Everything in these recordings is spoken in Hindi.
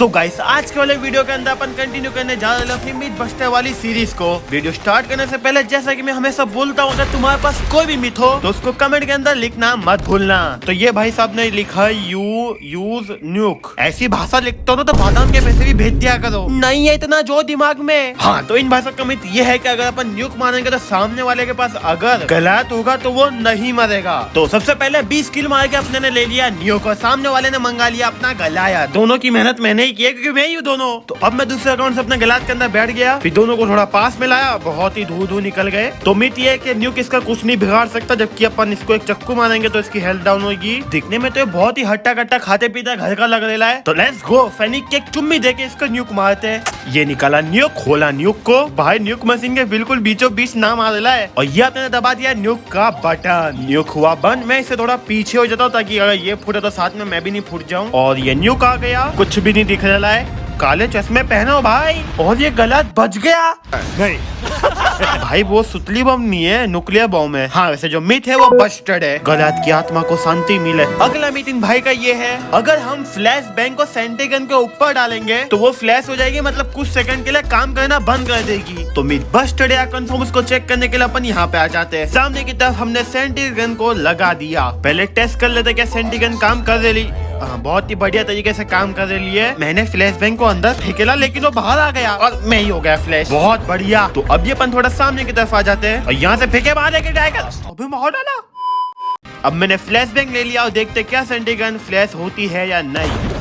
तो गाइस आज के वाले वीडियो के अंदर अपन कंटिन्यू करने जा रहे हैं अपनी मिथ बस्टर वाली सीरीज को। वीडियो स्टार्ट करने से पहले जैसा कि मैं हमेशा बोलता हूँ, अगर तुम्हारे पास कोई भी मिथ हो तो उसको कमेंट के अंदर लिखना मत भूलना। तो ये भाई साहब ने लिखा यू यूज न्यूक। ऐसी भाषा लिखते हो ना तो बादाम के पैसे भी भेज दिया करो, नहीं है इतना जो दिमाग में। हाँ तो इन भाषा का मिथ ये है कि अगर अपन न्यूक मारेंगे तो सामने वाले के पास अगर गलत होगा तो वो नहीं मरेगा। तो सबसे पहले 20 किल मार के अपने ने ले लिया न्यूक और सामने वाले ने मंगा लिया अपना गलाया। दोनों की मेहनत मैंने ही की है क्योंकि मैं ही हूँ दोनों। तो अब मैं दूसरे अकाउंट से अपने गलात के अंदर बैठ गया, फिर दोनों को थोड़ा पास में लाया, बहुत ही धू निकल गए। तो मिथ ये है कि न्यूक इसका कुछ नहीं बिगाड़ सकता, जबकि अपन इसको एक चक्कू मारेंगे तो इसकी हेल्थ डाउन होगी। दिखने में तो ये बहुत ही हट्टा कट्टा खाते पीते घर का लग रहा है। तो लेट्स गो फेनिक की एक चुम्मी देके इसको न्यूक मारते हैं। ये निकाला न्यूक, खोला न्यूक को, भाई न्यूक मशीन के बिल्कुल बीचों बीच नाम आ रहा है और ये आपने दबा दिया न्यूक का बटन। न्यूक हुआ बंद। मैं इसे थोड़ा पीछे हो जाता हूँ ताकि अगर ये फूटे तो साथ में मैं भी नहीं फूट जाऊँ। और ये न्यूक आ गया, कुछ भी नहीं दिख रहा है। काले चश्मे पहनो भाई, और ये गलत बच गया नहीं भाई वो सुतली बम नहीं है, न्यूक्लियर बम है। हाँ वैसे जो मिथ है वो बस्टेड है, गलत की आत्मा को शांति मिले। अगला मिथ इन भाई का ये है, अगर हम फ्लैश बैंग को सेंटीगन के ऊपर डालेंगे तो वो फ्लैश हो जाएगी, मतलब कुछ सेकंड के लिए काम करना बंद कर देगी। तो मिथ बस्टेड है कंफर्म, उसको चेक करने के लिए अपन यहाँ पे आ जाते हैं। सामने की तरफ हमने सेंटीगन को लगा दिया, पहले टेस्ट कर लेते क्या सेंटीगन काम कर रही। बहुत ही बढ़िया तरीके से काम कर रही है। मैंने फ्लैश बैंग को अंदर फेंकेला लेकिन वो बाहर आ गया और मैं ही हो गया फ्लैश। बहुत बढ़िया। तो अब ये अपन थोड़ा सामने की तरफ आ जाते हैं और यहाँ से फेंके बाहर लेके जाएगा। अबे मार डाला। अब मैंने फ्लैश बैंग ले लिया और देखते क्या सेंटीगन फ्लैश होती है या नहीं।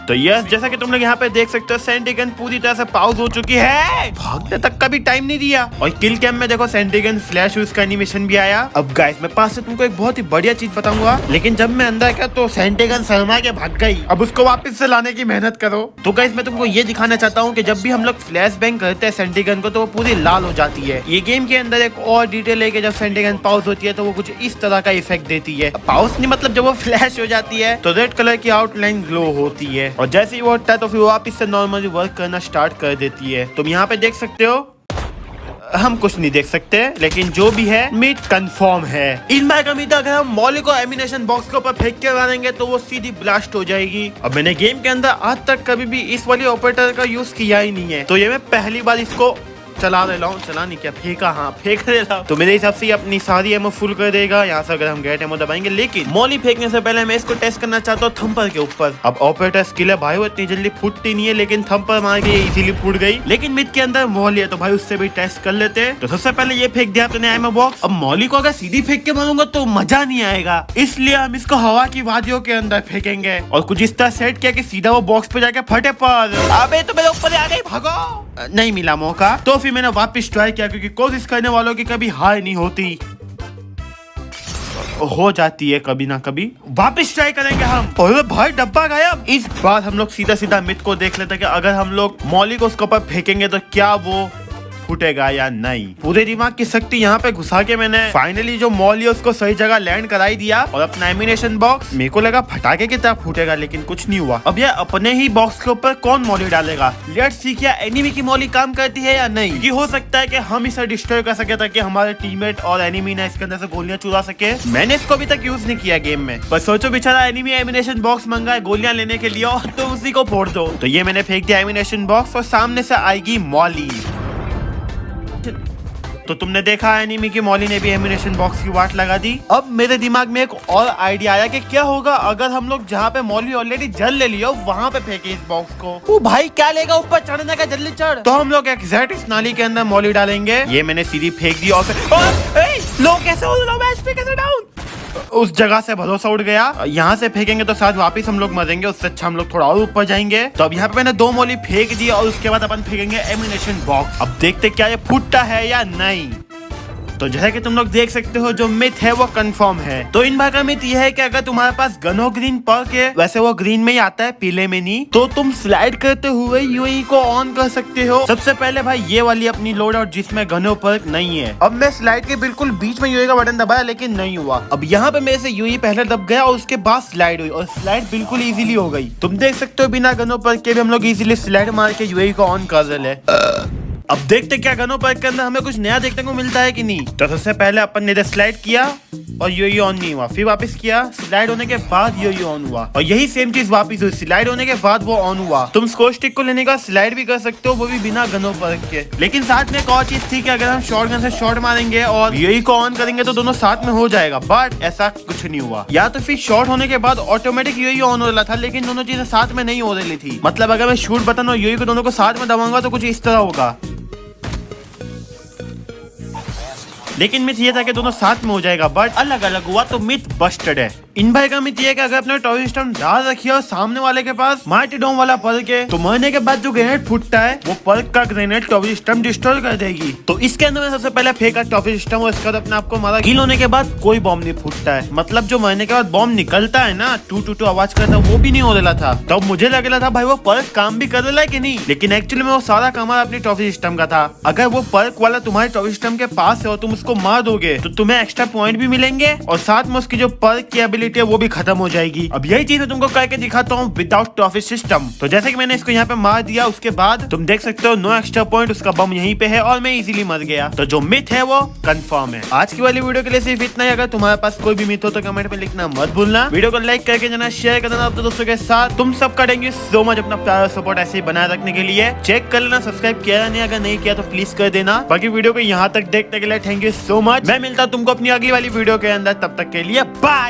तो यस जैसा कि तुम लोग यहाँ पे देख सकते हो सेंटीगन पूरी तरह से पाउज हो चुकी है, भागने तक का भी टाइम नहीं दिया। और किल कैम में देखो सेंटीगन फ्लैश हुई, उसका एनिमेशन भी आया। अब गाइस मैं पास से तुमको एक बहुत ही बढ़िया चीज बताऊंगा, लेकिन जब मैं अंदर गया तो सेंटीगन शर्मा के भाग गई। अब उसको वापस से लाने की मेहनत करो। तो गाइस मैं तुमको ये दिखाना चाहता हूँ कि जब भी हम लोग फ्लैश बैंग करते हैं सेंटीगन को तो वो पूरी लाल हो जाती है। ये गेम के अंदर एक और डिटेल है कि जब सेंटीगन पाउज होती है तो वो कुछ इस तरह का इफेक्ट देती है। पाउज नहीं मतलब जब वो फ्लैश हो जाती है तो रेड कलर की आउटलाइन ग्लो होती है और जैसे ही वो हटता है तो फिर वापस से नॉर्मली वर्क करना स्टार्ट कर देती है। तुम यहाँ पे देख सकते हो, हम कुछ नहीं देख सकते लेकिन जो भी है मिथ कंफर्म है। इन बार का मिथ अगर हम मॉली को एमिनेशन बॉक्स के ऊपर फेंक के मारेंगे तो वो सीधी ब्लास्ट हो जाएगी। अब मैंने गेम के अंदर आज तक कभी भी इस वाली ऑपरेटर का यूज किया ही नहीं है, तो ये मैं पहली बार इसको चला रहा हूँ। चला नहीं क्या फेंका, हाँ फेंक दे रहा हूँ। तो मेरे हिसाब से ये अपनी सारी एमओ फुल कर देगा यहाँ से अगर हम गेट एमओ दबाएंगे। लेकिन मॉली फेंकने से पहले मैं इसको टेस्ट करना चाहता हूँ थंपर के ऊपर। अब ऑपरेटर स्किल है भाई, वो इतनी जल्दी फूटती नहीं है, लेकिन थंपर मार के इजीली फूट गई। लेकिन मिथ के अंदर मॉली है तो भाई उससे भी टेस्ट कर लेते हैं। तो सबसे पहले ये फेंक दिया अपने एमओ बॉक्स। अब मॉली को अगर सीधी फेंक के मारूंगा तो मजा नहीं आएगा, इसलिए हम इसको हवा की वादियों के अंदर फेंकेंगे और कुछ इस तरह सेट किया कि सीधा वो बॉक्स पे जाके फटे पर। अबे तो मेरे ऊपर आ गई, भागो। नहीं मिला मौका तो फिर मैंने वापस ट्राई किया, क्योंकि कोशिश करने वालों की कभी हार नहीं होती, हो जाती है कभी ना कभी। वापस ट्राई करेंगे हम। और भाई डब्बा गायब। इस बार हम लोग सीधा सीधा मिथ को देख लेते हैं कि अगर हम लोग मॉली को उसके ऊपर फेंकेंगे तो क्या वो फूटेगा या नहीं। पूरे दिमाग की शक्ति यहाँ पे घुसा के मैंने फाइनली जो मॉली है उसको सही जगह लैंड कराई दिया और अपना एमिनेशन बॉक्स, मेरे को लगा फटाके की तरह फूटेगा लेकिन कुछ नहीं हुआ। अब ये अपने ही बॉक्स के ऊपर कौन मॉली डालेगा, लेट्स सी क्या एनिमी की मॉली काम करती है या नहीं। ये हो सकता है कि हम इसे डिस्ट्रॉय कर सके ताकि हमारे टीममेट और एनिमी ने इसके अंदर से गोलियां चुरा सके। मैंने इसको अभी तक यूज नहीं किया गेम में, पर सोचो बेचारा एनिमी एमिनेशन बॉक्स मंगा है गोलियां लेने के लिए और तो उसी को फोड़ दो। तो ये मैंने फेंक दिया एमिनेशन बॉक्स और सामने से आएगी मॉली। तो तुमने देखा एनिमी की मॉली ने भी एमिनेशन बॉक्स की वाट लगा दी। अब मेरे दिमाग में एक और आइडिया आया कि क्या होगा अगर हम लोग जहाँ पे मॉली ऑलरेडी जल ले लिया वहाँ पे फेंके इस बॉक्स को। ओ भाई क्या लेगा ऊपर चढ़ने का, जल्दी चढ़। तो हम लोग एग्जैक्ट इस नाली के अंदर मॉली डालेंगे। ये मैंने सीधी फेंक दी और लोग कैसे डाउन, उस जगह से भरोसा उड़ गया। यहाँ से फेंकेंगे तो शायद वापस हम लोग मरेंगे, उससे अच्छा हम लोग थोड़ा और ऊपर जाएंगे। तो अब यहाँ पे मैंने 2 मॉली फेंक दी और उसके बाद अपन फेंकेंगे एमिनेशन बॉक्स। अब देखते क्या ये फूटता है या नहीं। तो जैसा कि तुम लोग देख सकते हो जो मिथ है वो कंफर्म है। तो इन भाग का मिथ ये है कि अगर तुम्हारे पास गनो ग्रीन पर्क है, वैसे वो ग्रीन में ही आता है पीले में नहीं, तो तुम स्लाइड करते हुए यूई को ऑन कर सकते हो। सबसे पहले भाई ये वाली अपनी लोड आउट जिसमें गनो पर्क नहीं है। अब मैं स्लाइड के बिल्कुल बीच में यूई का बटन दबाया लेकिन नहीं हुआ। अब यहाँ पे मेरे से यूई पहले दब गया और उसके बाद स्लाइड हुई और स्लाइड बिल्कुल इजीली हो गई। तुम देख सकते हो बिना गनो पर्क के भी हम लोग इजीली स्लाइड मार के यूई को ऑन कर रहे। अब देखते क्या गनो पर्क के अंदर हमें कुछ नया देखने को मिलता है कि नहीं। तो सबसे पहले अपन ने स्लाइड किया और यो ऑन नहीं हुआ, फिर वापस किया, स्लाइड होने के बाद यो ऑन हुआ, और यही सेम चीज वापस हुई, स्लाइड होने के बाद वो ऑन हुआ। तुम स्कोर स्टिक को लेने का स्लाइड भी कर सकते हो, वो भी बिना गनो पर्क के। लेकिन साथ में एक और चीज थी कि अगर हम शॉर्ट गन से शॉट मारेंगे और यही को ऑन करेंगे तो दोनों साथ में हो जाएगा, बट ऐसा कुछ नहीं हुआ। या तो फिर शॉट होने के बाद ऑटोमेटिक यही ऑन हो रहा था, लेकिन दोनों चीजें साथ में नहीं हो रही थी। मतलब अगर मैं शूट बटन और यही को दोनों को साथ में दबाऊंगा तो कुछ इस तरह होगा, लेकिन मिथ ये था कि दोनों साथ में हो जाएगा, बट अलग अलग हुआ, तो मिथ बस्टेड है। इन भाई का मिथ ये है कि अगर अपने टॉवर सिस्टम डाल रखी है और सामने वाले के पास माइटी डोम वाला पर्क है, तो मरने के बाद जो ग्रेनेड फूटता है वो पर्क का ग्रेनेड टॉवर सिस्टम डिस्ट्रॉय कर देगी। तो इसके अंदर में सबसे पहले फेंका टॉवर सिस्टम और इसके बाद अपने आपको मारा। किल होने के बाद कोई बॉम्ब नहीं फूटता है, मतलब जो मरने के बाद बॉम्ब निकलता है ना, टू टू टू आवाज करता है, वो भी नहीं हो रहा था। तो मुझे लग रहा था भाई वो पर्क काम भी कर रहा है कि नहीं, लेकिन एक्चुअली में वो सारा काम अपनी टॉवर सिस्टम का था। अगर वो पर्क वाला तुम्हारे टॉवर सिस्टम के पास है और तुम उसको मार दोगे तो तुम्हें एक्स्ट्रा पॉइंट भी मिलेंगे और साथ में उसकी जो पर्क की एबिलिटी है वो भी खत्म हो जाएगी। अब यही चीज मैं तुमको करके दिखाता हूँ विदाउट टॉफी सिस्टम। तो जैसे कि मैंने इसको यहाँ पे मार दिया, उसके बाद तुम देख सकते हो नो एक्स्ट्रा पॉइंट, उसका बम यहीं पे है और मैं इजीली मर गया। तो जो मिथ है वो कंफर्म है। आज की वाली वीडियो के लिए सिर्फ इतना ही। अगर तुम्हारे पास कोई भी मिथ हो तो कमेंट में लिखना मत भूलना। वीडियो को लाइक करके जाना, शेयर करना अपने दोस्तों के साथ। तुम सब करेंगे सो मच अपना प्यार सपोर्ट ऐसे ही बनाए रखने के लिए। चेक कर लेना सब्सक्राइब किया नहीं, अगर नहीं किया तो प्लीज कर देना। बाकी वीडियो को यहाँ तक देखने के लिए थैंक यू सो मच। मैं मिलता हूँ तुमको अपनी अगली वाली वीडियो के अंदर, तब तक के लिए बाय।